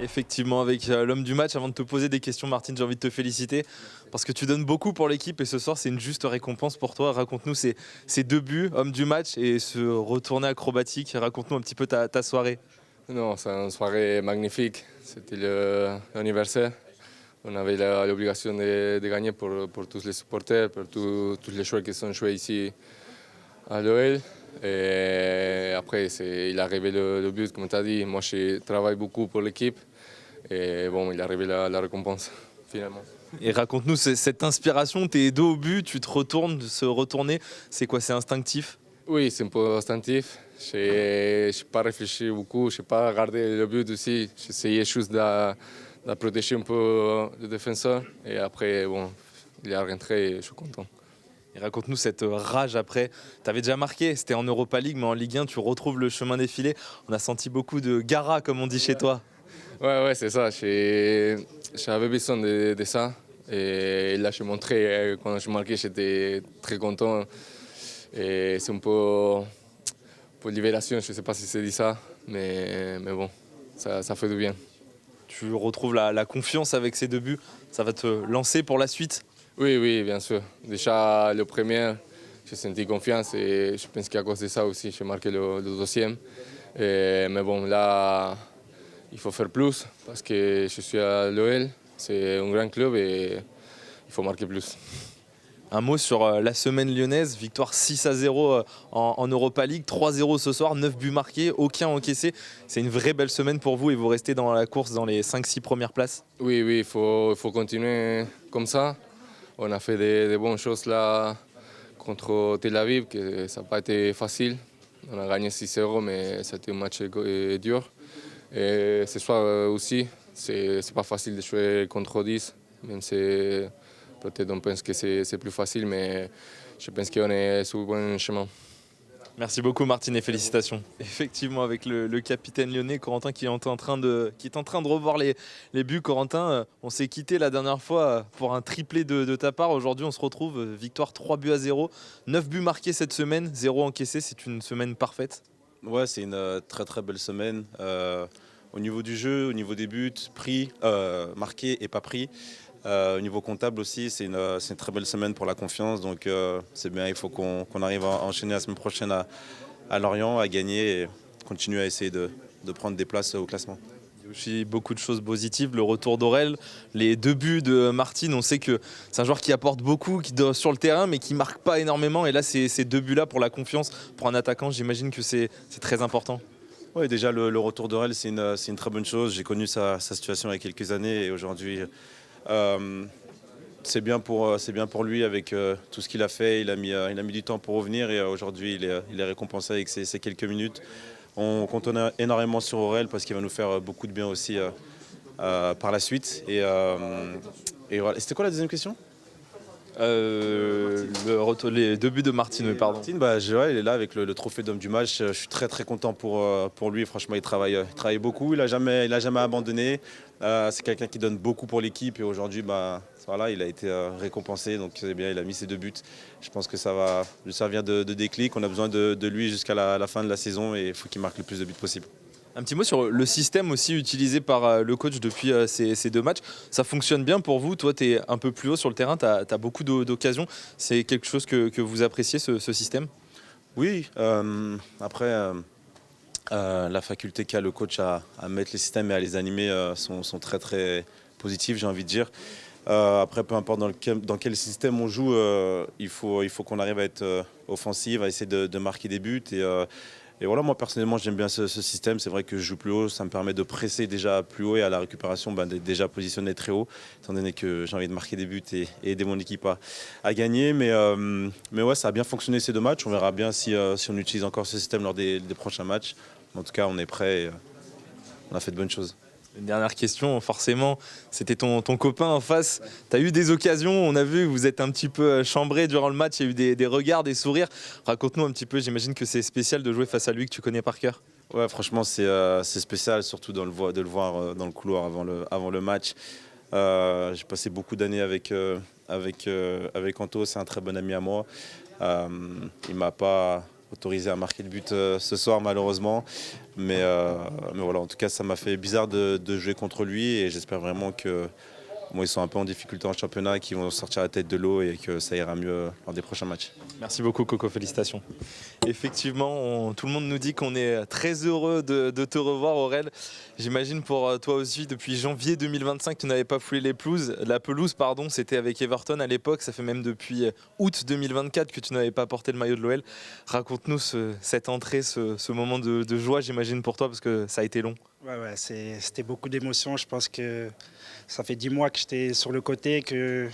Effectivement, avec l'homme du match, avant de te poser des questions, Martine, j'ai envie de te féliciter parce que tu donnes beaucoup pour l'équipe et ce soir, c'est une juste récompense pour toi. Raconte-nous ces deux buts, homme du match et ce retourné acrobatique. Raconte-nous un petit peu ta soirée. Non, c'est une soirée magnifique. C'était l'anniversaire. On avait l'obligation de gagner pour tous les supporters, pour tous les joueurs qui sont joués ici à l'OL. Et après, il est arrivé le but, comme tu as dit. Moi, je travaille beaucoup pour l'équipe. Et bon, il est arrivé la récompense, finalement. Et raconte-nous cette inspiration, t'es dos au but, tu te retournes, se retourner, c'est quoi, c'est instinctif? Oui, c'est un peu instinctif. Je n'ai pas réfléchi beaucoup, je n'ai pas regardé le but aussi. J'essayais juste de protéger un peu le défenseur. Et après, bon, il est rentré et je suis content. Et raconte-nous cette rage après. Tu avais déjà marqué, c'était en Europa League, mais en Ligue 1, tu retrouves le chemin défilé. On a senti beaucoup de gara, comme on dit chez toi. Ouais, c'est ça. J'avais besoin de ça. Et là, je montré, quand je marquais, j'étais très content. Et c'est un peu libération, je ne sais pas si c'est dit ça, mais bon, ça fait du bien. Tu retrouves la confiance avec ces deux buts. Ça va te lancer pour la suite. Oui, bien sûr. Déjà, le premier, j'ai senti confiance et je pense qu'à cause de ça aussi, j'ai marqué le deuxième. Mais bon, là, il faut faire plus parce que je suis à l'OL. C'est un grand club et il faut marquer plus. Un mot sur la semaine lyonnaise, victoire 6-0 en Europa League, 3-0 ce soir, 9 buts marqués, aucun encaissé. C'est une vraie belle semaine pour vous et vous restez dans la course dans les 5-6 premières places. Oui, il faut continuer comme ça. On a fait des bonnes choses là contre Tel Aviv, que ça n'a pas été facile. On a gagné 6-0, mais c'était un match dur. Et ce soir aussi, c'est pas facile de jouer contre 10, même si peut-être on pense que c'est plus facile, mais je pense qu'on est sur le bon chemin. Merci beaucoup Martine et félicitations. Effectivement avec le capitaine lyonnais Corentin qui est en train de revoir les buts. Corentin, on s'est quitté la dernière fois pour un triplé de ta part. Aujourd'hui on se retrouve, victoire 3-0, 9 buts marqués cette semaine, 0 encaissé, c'est une semaine parfaite. Ouais, c'est une très très belle semaine. Au niveau du jeu, au niveau des buts, pris, marqués et pas pris. Au niveau comptable aussi, c'est une très belle semaine pour la confiance. Donc c'est bien, il faut qu'on arrive à enchaîner la semaine prochaine à Lorient, à gagner et continuer à essayer de prendre des places au classement. Il y a aussi beaucoup de choses positives, le retour d'Aurel, les deux buts de Martine, on sait que c'est un joueur qui apporte beaucoup sur le terrain mais qui marque pas énormément et là ces deux buts là pour la confiance, pour un attaquant j'imagine que c'est très important. Oui, déjà le retour d'Aurel, c'est une très bonne chose. J'ai connu sa situation il y a quelques années et aujourd'hui, euh, c'est bien pour lui avec tout ce qu'il a fait. Il a mis du temps pour revenir et aujourd'hui, il est récompensé avec ces quelques minutes. On compte énormément sur Aurel parce qu'il va nous faire beaucoup de bien aussi par la suite. Et voilà. Et c'était quoi la deuxième question? Les deux buts de Martine, pardon. Martine, bah, ouais, il est là avec le trophée d'homme du match. Je suis très très content pour lui. Franchement, il travaille beaucoup. Il a jamais abandonné. C'est quelqu'un qui donne beaucoup pour l'équipe et aujourd'hui, bah, voilà, il a été récompensé. Donc c'est bien, il a mis ses deux buts. Je pense que ça va lui servir de déclic. On a besoin de lui jusqu'à la fin de la saison et il faut qu'il marque le plus de buts possible. Un petit mot sur le système aussi utilisé par le coach depuis ces deux matchs. Ça fonctionne bien pour vous? Toi, tu es un peu plus haut sur le terrain, tu as beaucoup d'occasions. C'est quelque chose que vous appréciez, ce système? Oui, après, la faculté qu'a le coach à mettre les systèmes et à les animer sont très très positifs, j'ai envie de dire. Après, peu importe dans quel système on joue, il faut qu'on arrive à être offensif, à essayer de marquer des buts. Et voilà, moi personnellement, j'aime bien ce système. C'est vrai que je joue plus haut, ça me permet de presser déjà plus haut et à la récupération, ben, d'être déjà positionné très haut, étant donné que j'ai envie de marquer des buts et aider mon équipe à gagner. Mais ouais, ça a bien fonctionné ces deux matchs. On verra bien si on utilise encore ce système lors des prochains matchs. En tout cas, on est prêt et on a fait de bonnes choses. Une dernière question, forcément, c'était ton copain en face. Tu as eu des occasions, on a vu que vous êtes un petit peu chambré durant le match, il y a eu des regards, des sourires. Raconte-nous un petit peu, j'imagine que c'est spécial de jouer face à lui que tu connais par cœur. Ouais, franchement, c'est spécial, surtout de le voir dans le couloir avant le match. J'ai passé beaucoup d'années avec Anto, c'est un très bon ami à moi. Il m'a pas autorisé à marquer le but ce soir malheureusement. Mais voilà, en tout cas ça m'a fait bizarre de jouer contre lui et j'espère vraiment que ils sont un peu en difficulté en championnat et qu'ils vont sortir la tête de l'eau et que ça ira mieux lors des prochains matchs. Merci beaucoup Coco, félicitations. Effectivement, tout le monde nous dit qu'on est très heureux de te revoir Aurel. J'imagine pour toi aussi, depuis janvier 2025, tu n'avais pas foulé la pelouse, c'était avec Everton à l'époque. Ça fait même depuis août 2024 que tu n'avais pas porté le maillot de l'OL. Raconte-nous cette entrée, ce moment de joie, j'imagine pour toi, parce que ça a été long. Ouais, c'était beaucoup d'émotions. Je pense que ça fait 10 mois que j'étais sur le côté, que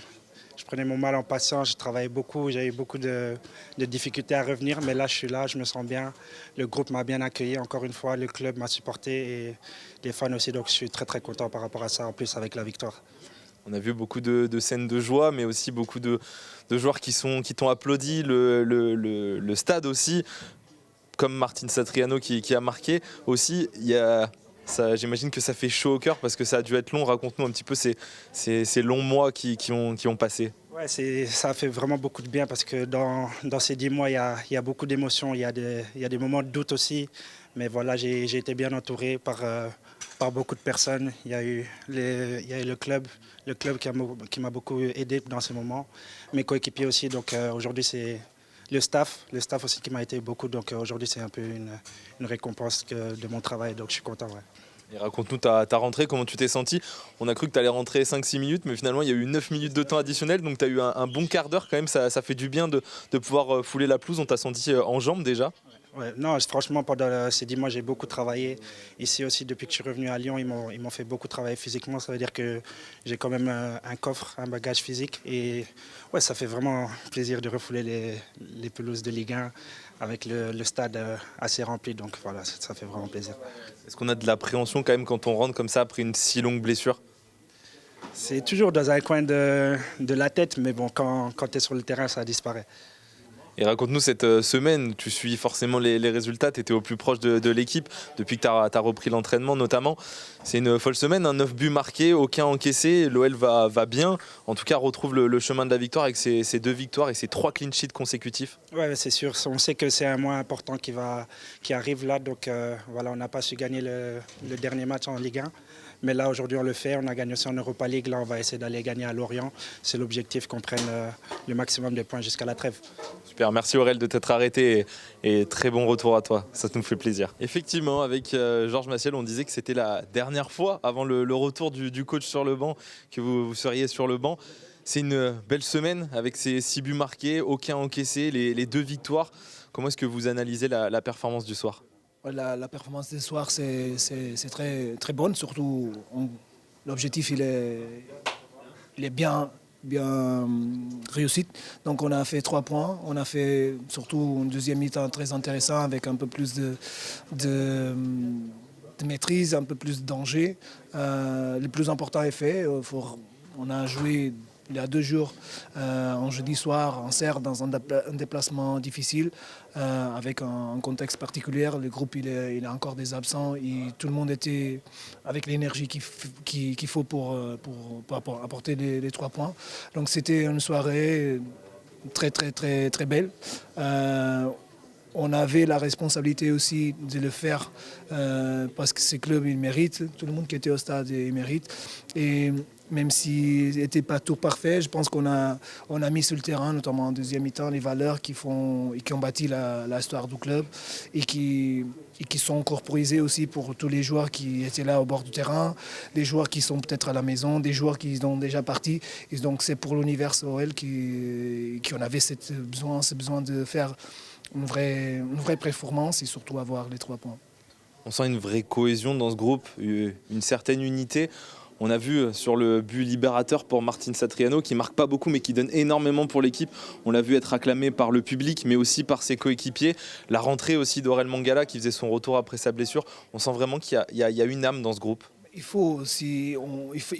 je prenais mon mal en patience, je travaillais beaucoup, j'avais beaucoup de difficultés à revenir. Mais là, je suis là, je me sens bien. Le groupe m'a bien accueilli, encore une fois, le club m'a supporté et les fans aussi. Donc je suis très très content par rapport à ça, en plus avec la victoire. On a vu beaucoup de scènes de joie, mais aussi beaucoup de joueurs qui t'ont applaudi, le stade aussi, comme Martin Satriano qui a marqué. Aussi, j'imagine que ça fait chaud au cœur parce que ça a dû être long. Raconte-nous un petit peu ces longs mois qui ont passé. Ouais, ça fait vraiment beaucoup de bien parce que dans ces 10 mois, il y a beaucoup d'émotions, il y a des moments de doute aussi. Mais voilà, j'ai été bien entouré par beaucoup de personnes. Il y a eu le club qui m'a beaucoup aidé dans ces moments. Mes coéquipiers aussi. Donc aujourd'hui, c'est le staff aussi qui m'a aidé beaucoup. Donc aujourd'hui, c'est un peu une récompense de mon travail. Donc je suis content. Ouais. Et raconte-nous ta rentrée, comment tu t'es senti. On a cru que tu allais rentrer 5-6 minutes, mais finalement il y a eu 9 minutes de temps additionnel, donc tu as eu un bon quart d'heure quand même, ça fait du bien de pouvoir fouler la pelouse. On t'a senti en jambes déjà? Ouais, non, franchement, pendant ces 10 mois, j'ai beaucoup travaillé. Ici aussi, depuis que je suis revenu à Lyon, ils m'ont fait beaucoup travailler physiquement. Ça veut dire que j'ai quand même un coffre, un bagage physique. Et ouais, ça fait vraiment plaisir de refouler les pelouses de Ligue 1 avec le stade assez rempli. Donc voilà, ça fait vraiment plaisir. Est-ce qu'on a de l'appréhension quand même quand on rentre comme ça après une si longue blessure? C'est toujours dans un coin de la tête, mais bon, quand tu es sur le terrain, ça disparaît. Et raconte-nous cette semaine, tu suis forcément les résultats, tu étais au plus proche de l'équipe depuis que tu as repris l'entraînement notamment. C'est une folle semaine, 9 buts marqués, aucun encaissé, l'OL va bien, en tout cas retrouve le chemin de la victoire avec ses 2 victoires et ses 3 clean sheets consécutifs. Oui, c'est sûr, on sait que c'est un mois important qui arrive là, donc voilà, on n'a pas su gagner le dernier match en Ligue 1. Mais là, aujourd'hui, on le fait. On a gagné aussi en Europa League. Là, on va essayer d'aller gagner à Lorient. C'est l'objectif qu'on prenne le maximum de points jusqu'à la trêve. Super, merci Aurel de t'être arrêté et très bon retour à toi. Ça nous fait plaisir. Effectivement, avec Georges Massiel, on disait que c'était la dernière fois avant le retour du coach sur le banc que vous seriez sur le banc. C'est une belle semaine avec ces 6 buts marqués, aucun encaissé, les 2 victoires. Comment est-ce que vous analysez la performance du soir ? La performance ce soir, c'est très, très bonne. Surtout, l'objectif, il est bien réussi. Donc, on a fait 3 points. On a fait surtout une deuxième mi-temps très intéressant avec un peu plus de maîtrise, un peu plus de danger. Le plus important est fait. On a joué il y a 2 jours, en jeudi soir, en Serre, dans un déplacement difficile, avec un contexte particulier. Le groupe, il a encore des absents et tout le monde était avec l'énergie qu'il faut pour apporter les 3 points. Donc c'était une soirée très, très, très, très belle. On avait la responsabilité aussi de le faire parce que ces clubs, ils méritent. Tout le monde qui était au stade, il mérite. Et même s'il n'était pas tout parfait, je pense qu'on a mis sur le terrain, notamment en deuxième mi-temps, les valeurs qui ont bâti l'histoire du club et qui sont corporisées aussi pour tous les joueurs qui étaient là au bord du terrain, des joueurs qui sont peut-être à la maison, des joueurs qui sont déjà partis. Et donc c'est pour l'univers OL qu'on avait ce besoin de faire une vraie performance et surtout avoir les 3 points. On sent une vraie cohésion dans ce groupe, une certaine unité. On a vu sur le but libérateur pour Martin Satriano, qui marque pas beaucoup mais qui donne énormément pour l'équipe. On l'a vu être acclamé par le public mais aussi par ses coéquipiers. La rentrée aussi d'Aurel Mangala qui faisait son retour après sa blessure. On sent vraiment qu'il y a une âme dans ce groupe. Il faut aussi,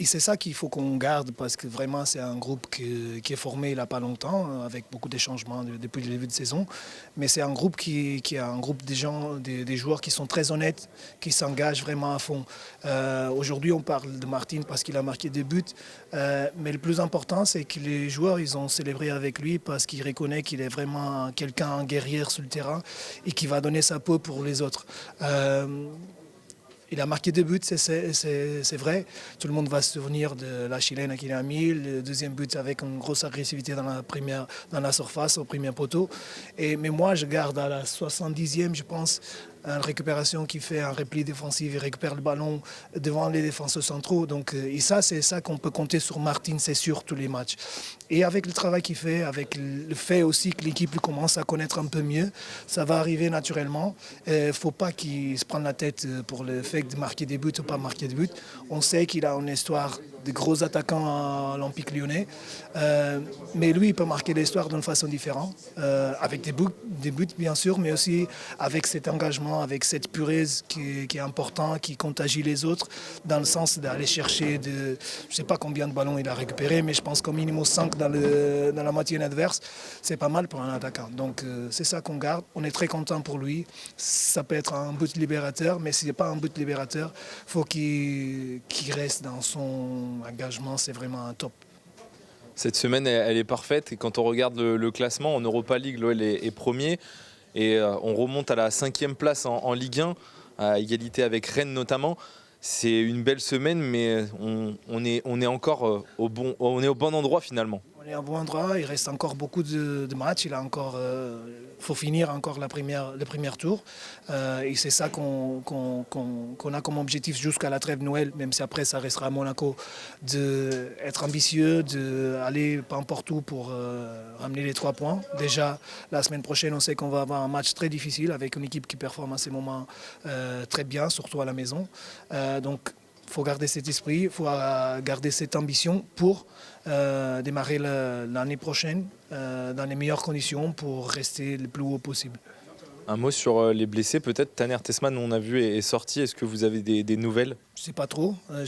c'est ça qu'il faut qu'on garde parce que vraiment c'est un groupe qui est formé il n'y a pas longtemps avec beaucoup de changements depuis le début de saison. Mais c'est un groupe qui est un groupe de gens, des joueurs qui sont très honnêtes, qui s'engagent vraiment à fond. Aujourd'hui on parle de Martin parce qu'il a marqué 2 buts, mais le plus important c'est que les joueurs ils ont célébré avec lui parce qu'ils reconnaissent qu'il est vraiment quelqu'un, un guerrier sur le terrain et qui va donner sa peau pour les autres. Il a marqué 2 buts, c'est vrai. Tout le monde va se souvenir de la chilène qu'il a mis. Le deuxième but avec une grosse agressivité dans la surface, au premier poteau. Mais moi, je garde à la 70e, je pense, une récupération qui fait un repli défensif. Il récupère le ballon devant les défenseurs centraux. Donc, et ça, c'est ça qu'on peut compter sur Martin, c'est sûr, tous les matchs. Et avec le travail qu'il fait, avec le fait aussi que l'équipe commence à connaître un peu mieux, ça va arriver naturellement. Il ne faut pas qu'il se prenne la tête pour le fait de marquer des buts ou pas marquer des buts. On sait qu'il a une histoire de gros attaquants à l'Olympique Lyonnais. Mais lui, il peut marquer l'histoire d'une façon différente, avec des buts bien sûr, mais aussi avec cet engagement, avec cette puresse qui est important, qui contagie les autres, dans le sens d'aller chercher, je ne sais pas combien de ballons il a récupéré, mais je pense qu'au minimum 5 dans la moitié adverse, c'est pas mal pour un attaquant. Donc c'est ça qu'on garde. On est très content pour lui. Ça peut être un but libérateur, mais si ce n'est pas un but libérateur, il faut qu'il reste dans son engagement. C'est vraiment un top. Cette semaine, elle est parfaite. Et quand on regarde le classement, en Europa League, l'OL est premier. Et on remonte à la 5e place en Ligue 1, à égalité avec Rennes notamment. C'est une belle semaine, mais on est encore au bon endroit finalement. On est au bon endroit, il reste encore beaucoup de matchs, il faut finir encore le premier tour. Et c'est ça qu'on a comme objectif jusqu'à la trêve de Noël, même si après ça restera à Monaco, d'être ambitieux, d'aller pas n'importe où pour ramener les 3 points. Déjà, la semaine prochaine, on sait qu'on va avoir un match très difficile avec une équipe qui performe à ces moments très bien, surtout à la maison. Donc, il faut garder cet esprit, il faut garder cette ambition pour démarrer l'année prochaine dans les meilleures conditions pour rester le plus haut possible. Un mot sur les blessés, peut-être. Tanner Tessman, on a vu, est sorti. Est-ce que vous avez des nouvelles ? Je ne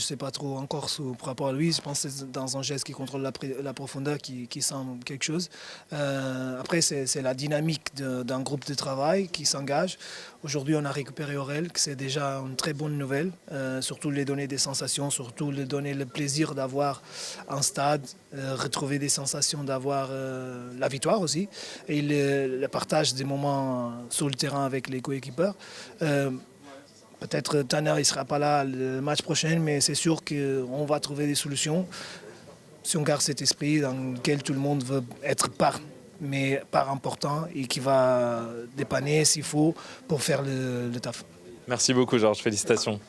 sais pas trop encore par rapport à lui. Je pense que c'est dans un geste qui contrôle la profondeur qui semble quelque chose. Après, c'est la dynamique d'un groupe de travail qui s'engage. Aujourd'hui, on a récupéré Aurel, que c'est déjà une très bonne nouvelle. Surtout lui donner des sensations, surtout lui donner le plaisir d'avoir un stade, retrouver des sensations d'avoir la victoire aussi. Et le partage des moments sur le terrain avec les coéquipiers. Peut-être Tanner il ne sera pas là le match prochain, mais c'est sûr qu'on va trouver des solutions si on garde cet esprit dans lequel tout le monde veut être part important et qui va dépanner s'il faut pour faire le taf. Merci beaucoup, Georges. Félicitations.